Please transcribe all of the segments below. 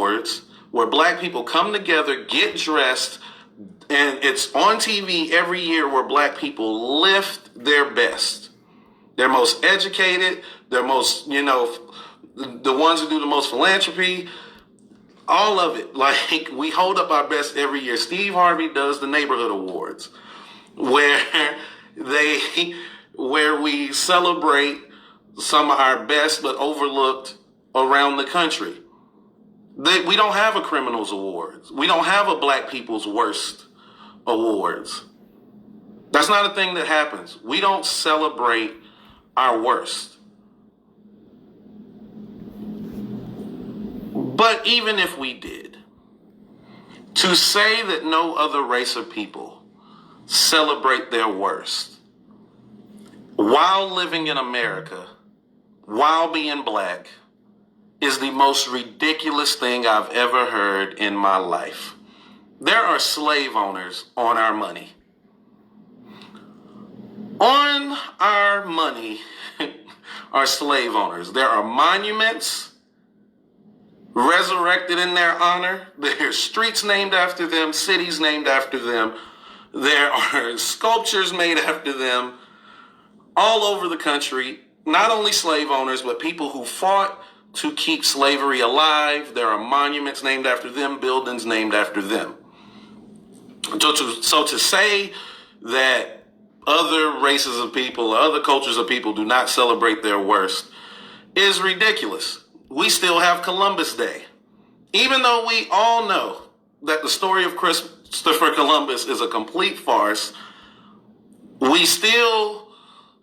Awards, where black people come together, get dressed, and it's on TV every year where black people lift their best. They're most educated, they're most, the ones who do the most philanthropy, all of it. Like, we hold up our best every year. Steve Harvey does the neighborhood awards where we celebrate some of our best but overlooked around the country. We don't have a criminals awards. We don't have a black people's worst awards. That's not a thing that happens. We don't celebrate our worst. But even if we did, to say that no other race or people celebrate their worst while living in America, while being black, is the most ridiculous thing I've ever heard in my life. There are slave owners on our money. On our money are slave owners. There are monuments resurrected in their honor. There are streets named after them, cities named after them. There are sculptures made after them all over the country. Not only slave owners, but people who fought to keep slavery alive. There are monuments named after them, buildings named after them. So to say that other races of people, other cultures of people do not celebrate their worst is ridiculous. We still have Columbus Day. Even though we all know that the story of Christopher Columbus is a complete farce, we still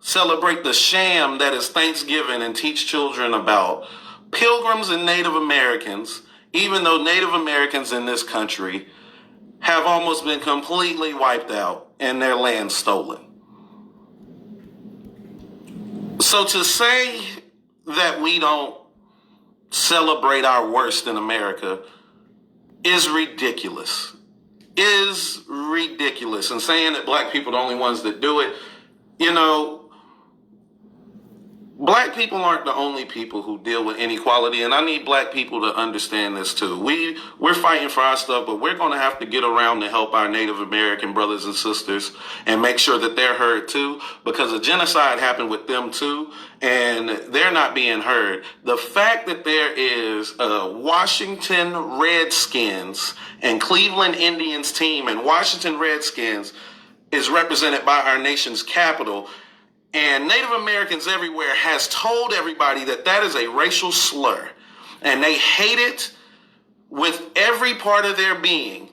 celebrate the sham that is Thanksgiving and teach children about Pilgrims and Native Americans, even though Native Americans in this country have almost been completely wiped out and their land stolen. So to say that we don't celebrate our worst in America is ridiculous. And saying that black people are the only ones that do it, black people aren't the only people who deal with inequality, and I need black people to understand this too. We're fighting for our stuff, but we're going to have to get around to help our Native American brothers and sisters and make sure that they're heard too, because a genocide happened with them too, and they're not being heard. The fact that there is a Washington Redskins and Cleveland Indians team, and Washington Redskins is represented by our nation's capital, and Native Americans everywhere has told everybody that that is a racial slur, and they hate it with every part of their being.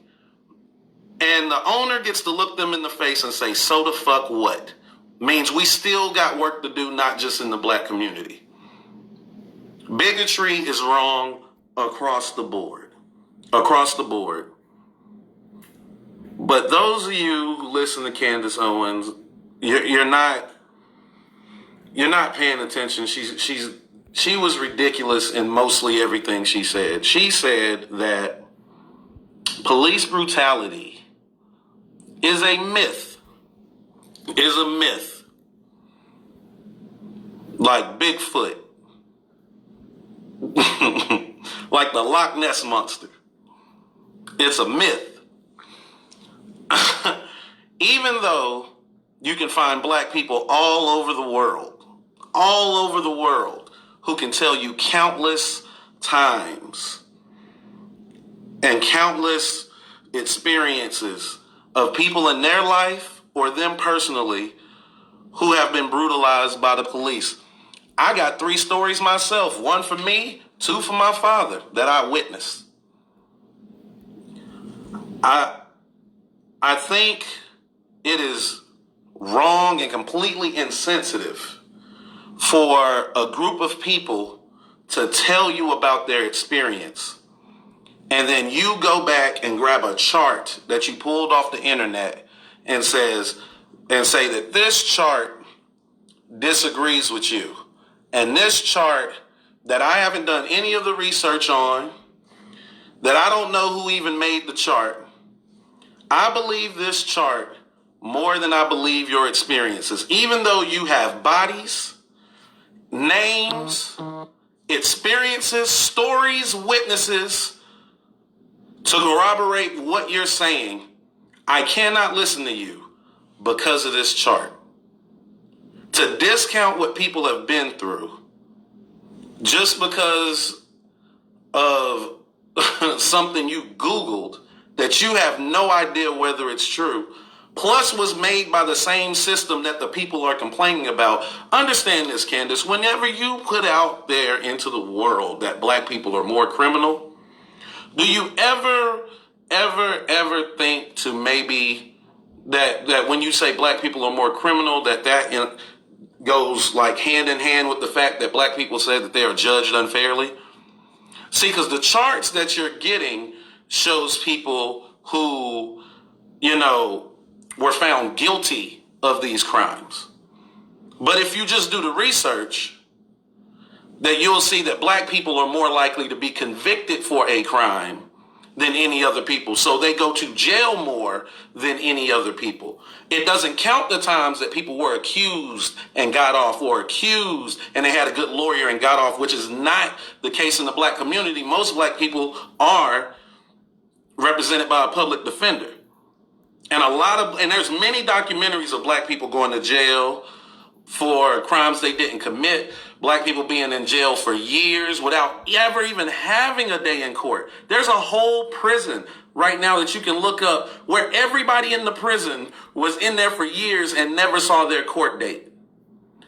And the owner gets to look them in the face and say, so the fuck what? Means we still got work to do, not just in the black community. Bigotry is wrong across the board. Across the board. But those of you who listen to Candace Owens, you're not paying attention. She was ridiculous in mostly everything she said. She said that police brutality is a myth. Like Bigfoot. Like the Loch Ness Monster. It's a myth. Even though you can find black people all over the world, who can tell you countless times and countless experiences of people in their life or them personally who have been brutalized by the police. I got 3 stories myself, 1 for me, 2 for my father that I witnessed. I think it is wrong and completely insensitive for a group of people to tell you about their experience, and then you go back and grab a chart that you pulled off the internet and say that this chart disagrees with you, and this chart that I haven't done any of the research on, that I don't know who even made the chart. I believe this chart more than I believe your experiences, even though you have bodies, names, experiences, stories, witnesses To corroborate what you're saying, I cannot listen to you because of this chart. To discount what people have been through just because of something you Googled that you have no idea whether it's true, plus was made by the same system that the people are complaining about. Understand this, Candace. Whenever you put out there into the world that black people are more criminal, do you ever think to maybe that when you say black people are more criminal, that goes like hand in hand with the fact that black people say that they are judged unfairly? See, because the charts that you're getting shows people who, were found guilty of these crimes. But if you just do the research, that you'll see that black people are more likely to be convicted for a crime than any other people. So they go to jail more than any other people. It doesn't count the times that people were accused and got off, or accused and they had a good lawyer and got off, which is not the case in the black community. Most black people are represented by a public defender. And there's many documentaries of black people going to jail for crimes they didn't commit. Black people being in jail for years without ever even having a day in court. There's a whole prison right now that you can look up where everybody in the prison was in there for years and never saw their court date.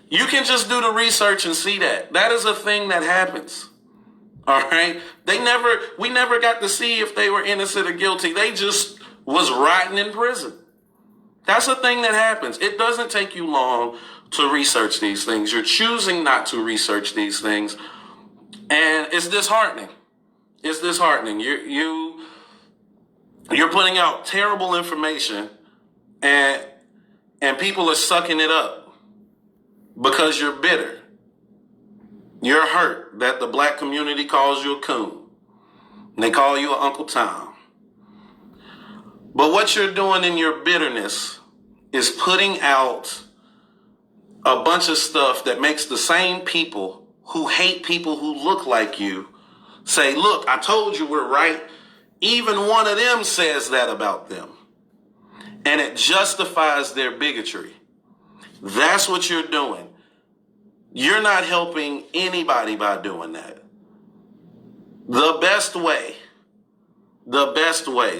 You can just do the research and see that. That is a thing that happens. All right? We never got to see if they were innocent or guilty. They just was rotting in prison. That's a thing that happens. It doesn't take you long to research these things. You're choosing not to research these things. And it's disheartening. It's disheartening. You're putting out terrible information and people are sucking it up because you're bitter. You're hurt that the black community calls you a coon. And they call you an Uncle Tom. But what you're doing in your bitterness is putting out a bunch of stuff that makes the same people who hate people who look like you say, look, I told you we're right. Even one of them says that about them. And it justifies their bigotry. That's what you're doing. You're not helping anybody by doing that. The best way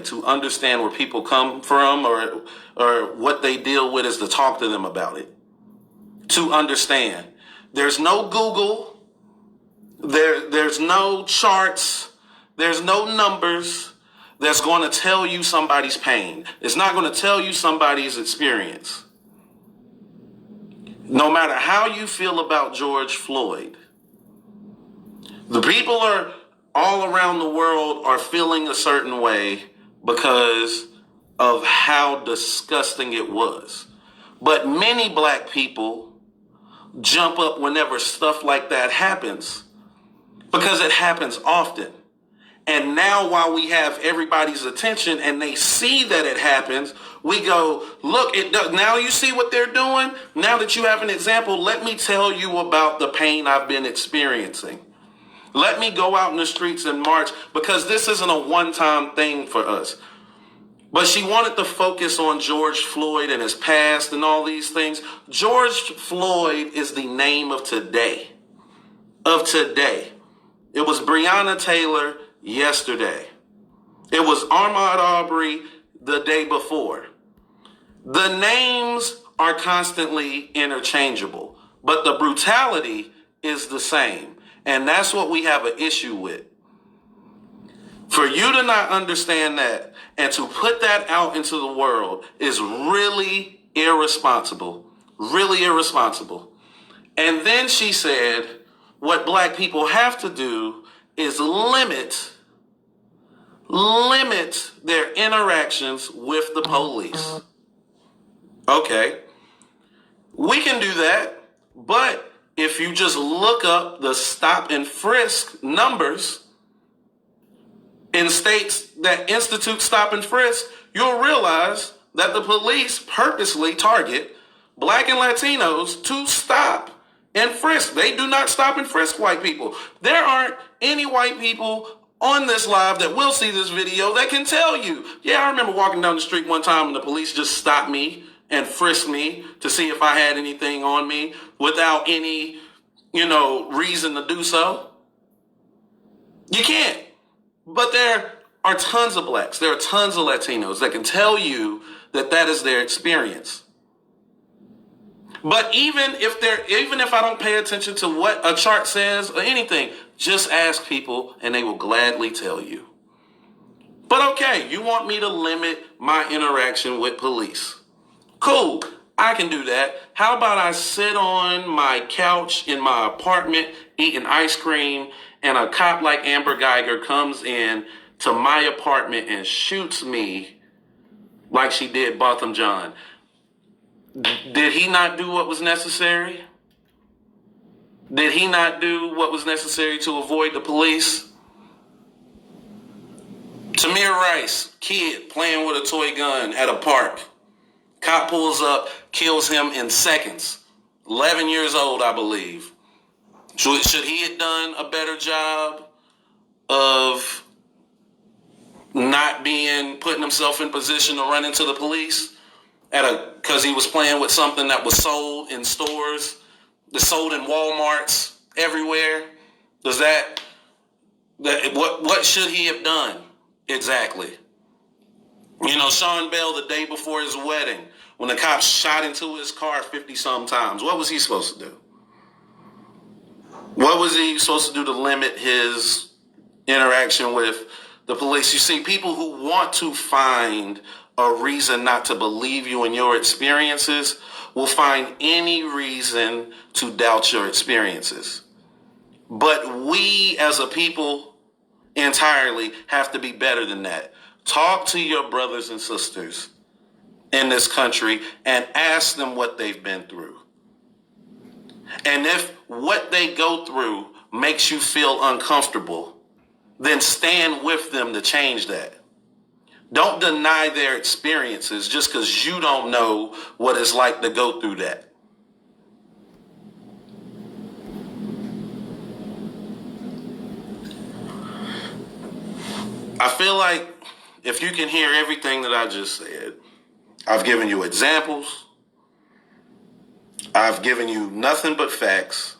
to understand where people come from or what they deal with is to talk to them about it. To understand. There's no Google. There's no charts. There's no numbers that's going to tell you somebody's pain. It's not going to tell you somebody's experience. No matter how you feel about George Floyd, the people are all around the world are feeling a certain way because of how disgusting it was. But many black people jump up whenever stuff like that happens because it happens often. And now while we have everybody's attention and they see that it happens, we go, look, it does. Now you see what they're doing? Now that you have an example, let me tell you about the pain I've been experiencing. Let me go out in the streets and march, because this isn't a one-time thing for us. But she wanted to focus on George Floyd and his past and all these things. George Floyd is the name of today. Of today. It was Breonna Taylor yesterday. It was Ahmaud Arbery the day before. The names are constantly interchangeable, but the brutality is the same. And that's what we have an issue with. For you to not understand that and to put that out into the world is really irresponsible. Really irresponsible. And then she said, what black people have to do is limit their interactions with the police. Okay. We can do that, but if you just look up the stop and frisk numbers in states that institute stop and frisk, you'll realize that the police purposely target black and Latinos to stop and frisk. They do not stop and frisk white people. There aren't any white people on this live that will see this video that can tell you, yeah, I remember walking down the street one time and the police just stopped me and frisked me to see if I had anything on me without any, reason to do so. You can't. But there are tons of blacks, there are tons of Latinos that can tell you that is their experience. But even if I don't pay attention to what a chart says or anything, just ask people and they will gladly tell you. But okay, you want me to limit my interaction with police. Cool, I can do that. How about I sit on my couch in my apartment eating ice cream and a cop like Amber Geiger comes in to my apartment and shoots me like she did Botham John. Did he not do what was necessary? Did he not do what was necessary to avoid the police? Tamir Rice, kid playing with a toy gun at a park. Cop pulls up, kills him in seconds. 11 years old, I believe. Should he have done a better job of not putting himself in position to run into the police? Because he was playing with something that was sold in stores, that's sold in Walmarts everywhere. What should he have done exactly? Sean Bell, the day before his wedding, when the cops shot into his car 50-some times, what was he supposed to do? What was he supposed to do to limit his interaction with the police? You see, people who want to find a reason not to believe you and your experiences will find any reason to doubt your experiences. But we as a people entirely have to be better than that. Talk to your brothers and sisters in this country and ask them what they've been through. And if what they go through makes you feel uncomfortable, then stand with them to change that. Don't deny their experiences just because you don't know what it's like to go through that. I feel like if you can hear everything that I just said, I've given you examples. I've given you nothing but facts.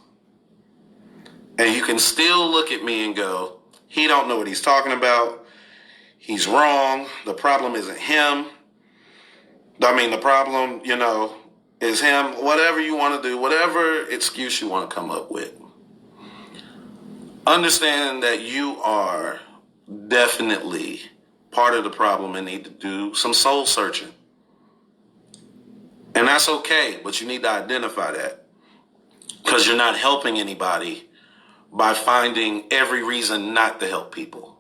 And you can still look at me and go, he don't know what he's talking about. He's wrong. The problem isn't him. The problem, is him. Whatever you want to do, whatever excuse you want to come up with. Understand that you are definitely part of the problem and need to do some soul searching. And that's okay, but you need to identify that. Because you're not helping anybody by finding every reason not to help people.